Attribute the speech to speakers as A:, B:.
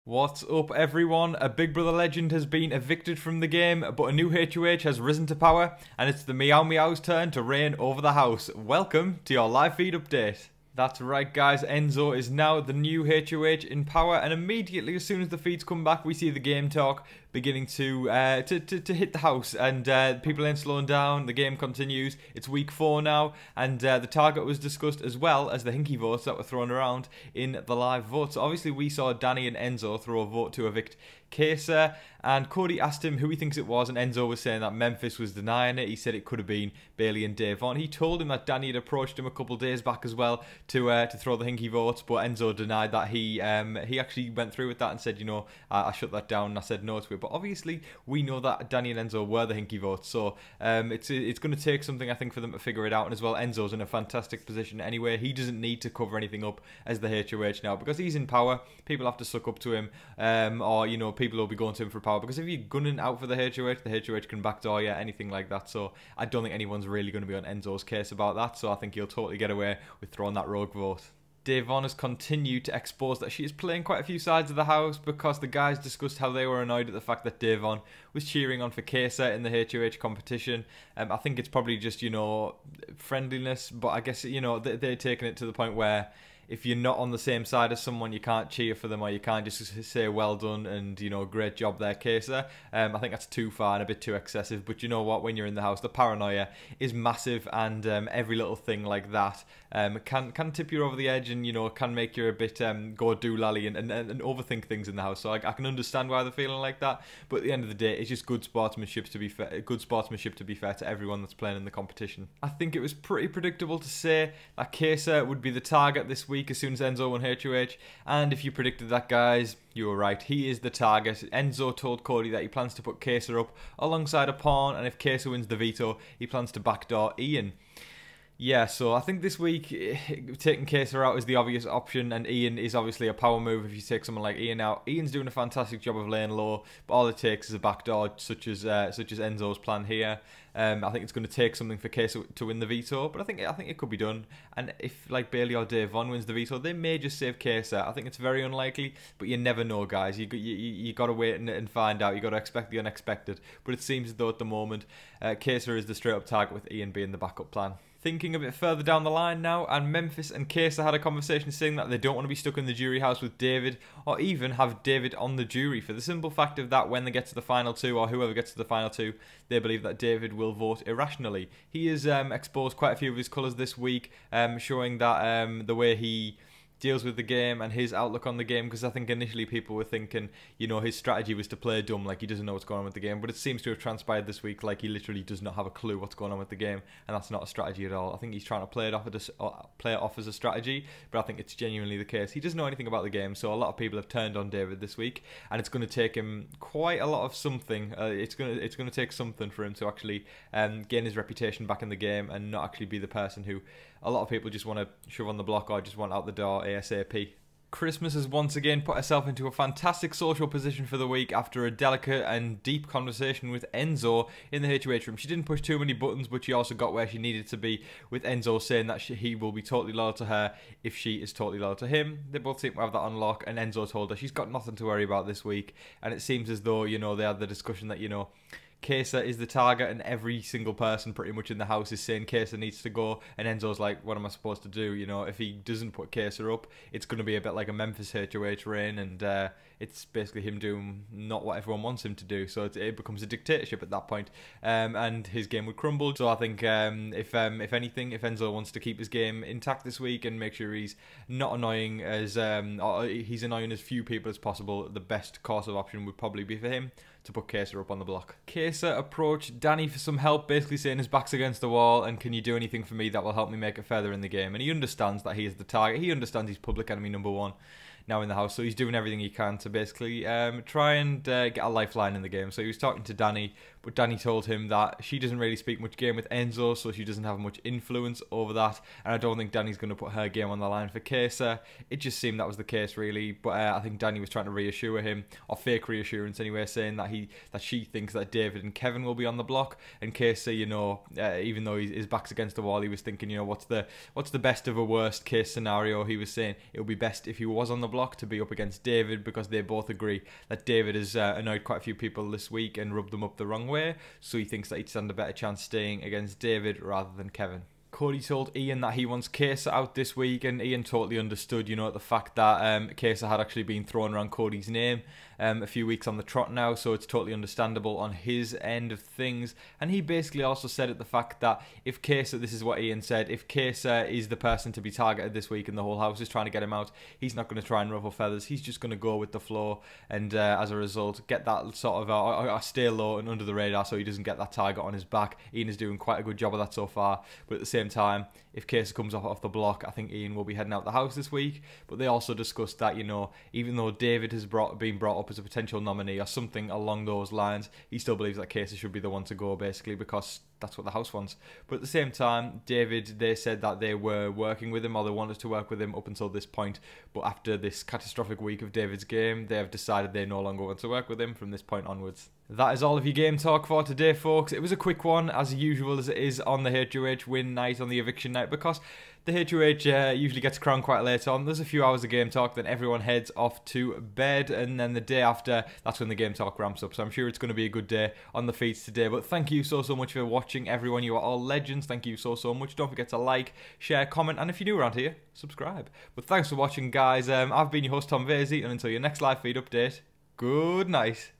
A: What's up, everyone? A Big Brother legend has been evicted from the game, but a new HOH has risen to power, and it's the Meow Meow's turn to reign over the house. Welcome to your live feed update. That's right, guys, Enzo is now the new HOH in power, and immediately as soon as the feeds come back, we see the game talk beginning to hit the house, and people ain't slowing down. The game continues. It's week 4 now, and the target was discussed as well as the hinky votes that were thrown around in the live vote. So obviously we saw Danny and Enzo throw a vote to evict Kesa, and Cody asked him who he thinks it was, and Enzo was saying that Memphis was denying it. He said it could have been Bailey and Davon. He told him that Danny had approached him a couple of days back as well to throw the hinky votes, but Enzo denied that. He actually went through with that and said, you know, I shut that down and I said no to it. But obviously we know that Danny and Enzo were the hinky votes, so it's going to take something, I think, for them to figure it out. And as well, Enzo's in a fantastic position anyway. He doesn't need to cover anything up as the HOH now because he's in power. People have to suck up to him, or you know, people will be going to him for power, because if you're gunning out for the HOH can backdoor you, anything like that. So I don't think anyone's really going to be on Enzo's case about that, so I think he'll totally get away with throwing that rogue vote. Davon has continued to expose that she is playing quite a few sides of the house, because the guys discussed how they were annoyed at the fact that Davon was cheering on for Kesa in the HOH competition. I think it's probably just, you know, friendliness, but I guess, you know, they're taking it to the point where if you're not on the same side as someone, you can't cheer for them, or you can't just say well done and, you know, great job there, Kesa. I think that's too far and a bit too excessive. But you know what? When you're in the house, the paranoia is massive, and every little thing like that can tip you over the edge, and, you know, can make you a bit go doolally and overthink things in the house. So I can understand why they're feeling like that. But at the end of the day, it's just good sportsmanship to be fair. Good sportsmanship to be fair to everyone that's playing in the competition. I think it was pretty predictable to say that Kesa would be the target this week as soon as Enzo won HOH, and if you predicted that, guys, you were right. He is the target. Enzo told Cody that he plans to put Kesa up alongside a pawn, and if Kesa wins the veto, he plans to backdoor Ian. Yeah, so I think this week taking Kesa out is the obvious option, and Ian is obviously a power move if you take someone like Ian out. Ian's doing a fantastic job of laying low, but all it takes is a backdoor, such as Enzo's plan here. I think it's going to take something for Kesa to win the veto, but I think it could be done. And if like Bailey or Davon wins the veto, they may just save Kesa. I think it's very unlikely, but you never know, guys. You got to wait and find out. You got to expect the unexpected. But it seems as though at the moment, Kesa is the straight up target, with Ian being the backup plan. Thinking a bit further down the line now, and Memphis and Kesa had a conversation saying that they don't want to be stuck in the jury house with David, or even have David on the jury, for the simple fact of that when they get to the final two, or whoever gets to the final two, they believe that David will vote irrationally. He has exposed quite a few of his colours this week, showing that the way he deals with the game and his outlook on the game, because I think initially people were thinking, you know, his strategy was to play dumb, like he doesn't know what's going on with the game, but it seems to have transpired this week like he literally does not have a clue what's going on with the game, and that's not a strategy at all. I think he's trying to play it off as a strategy, but I think it's genuinely the case. He doesn't know anything about the game, so a lot of people have turned on David this week, and it's going to take him quite a lot of something. It's going to take something for him to actually gain his reputation back in the game, and not actually be the person who a lot of people just want to shove on the block or just want out the door ASAP. Christmas has once again put herself into a fantastic social position for the week after a delicate and deep conversation with Enzo in the HOH room. She didn't push too many buttons, but she also got where she needed to be, with Enzo saying that he will be totally loyal to her if she is totally loyal to him. They both seem to have that on lock, and Enzo told her she's got nothing to worry about this week, and it seems as though, you know, they had the discussion that, you know, Kesa is the target, and every single person pretty much in the house is saying Kesa needs to go, and Enzo's like, what am I supposed to do? You know, if he doesn't put Kesa up, it's going to be a bit like a Memphis HOH reign, and it's basically him doing not what everyone wants him to do, so it becomes a dictatorship at that point, and his game would crumble. So I think if anything, if Enzo wants to keep his game intact this week and make sure he's not annoying or he's annoying as few people as possible, the best course of option would probably be for him to put Kesa up on the block. Kesa approached Danny for some help, basically saying his back's against the wall, and can you do anything for me that will help me make it further in the game? And he understands that he is the target. He understands he's public enemy #1 now in the house, so he's doing everything he can to basically try and get a lifeline in the game. So he was talking to Danny, but but Danny told him that she doesn't really speak much game with Enzo, so she doesn't have much influence over that, and I don't think Danny's going to put her game on the line for Kaesa. It just seemed that was the case, really, but I think Danny was trying to reassure him, or fake reassurance anyway, saying that she thinks that David and Kevin will be on the block, and Kaesa, you know, even though his back's against the wall, he was thinking, you know, what's the best of a worst case scenario. He was saying it would be best if he was on the block to be up against David, because they both agree that David has annoyed quite a few people this week and rubbed them up the wrong way, so he thinks that he'd stand a better chance staying against David rather than Kevin. Cody told Ian that he wants Kaesa out this week, and Ian totally understood, you know, the fact that Kaesa had actually been thrown around Cody's name a few weeks on the trot now, so it's totally understandable on his end of things. And he basically also said the fact that if Kaesa, this is what Ian said, if Kaesa is the person to be targeted this week and the whole house is trying to get him out, he's not going to try and ruffle feathers, he's just going to go with the flow, and as a result get that sort of stay low and under the radar so he doesn't get that target on his back. Ian is doing quite a good job of that so far, but at the same time, if Kaesa comes off the block, I think Ian will be heading out the house this week. But they also discussed that, you know, even though David has been brought up as a potential nominee or something along those lines, he still believes that Kaesa should be the one to go, basically, because that's what the house wants. But at the same time, David, they said that they were working with him, or they wanted to work with him up until this point, but after this catastrophic week of David's game, they have decided they no longer want to work with him from this point onwards. That is all of your game talk for today, folks. It was a quick one, as usual as it is on the HOH win night, on the eviction night, because the HOH usually gets crowned quite late on. There's a few hours of game talk, then everyone heads off to bed, and then the day after, that's when the game talk ramps up. So I'm sure it's going to be a good day on the feeds today. But thank you so much for watching, everyone. You are all legends. Thank you so much. Don't forget to like, share, comment, and if you're new around here, subscribe. But thanks for watching, guys. I've been your host, Tom Vasey, and until your next live feed update, good night.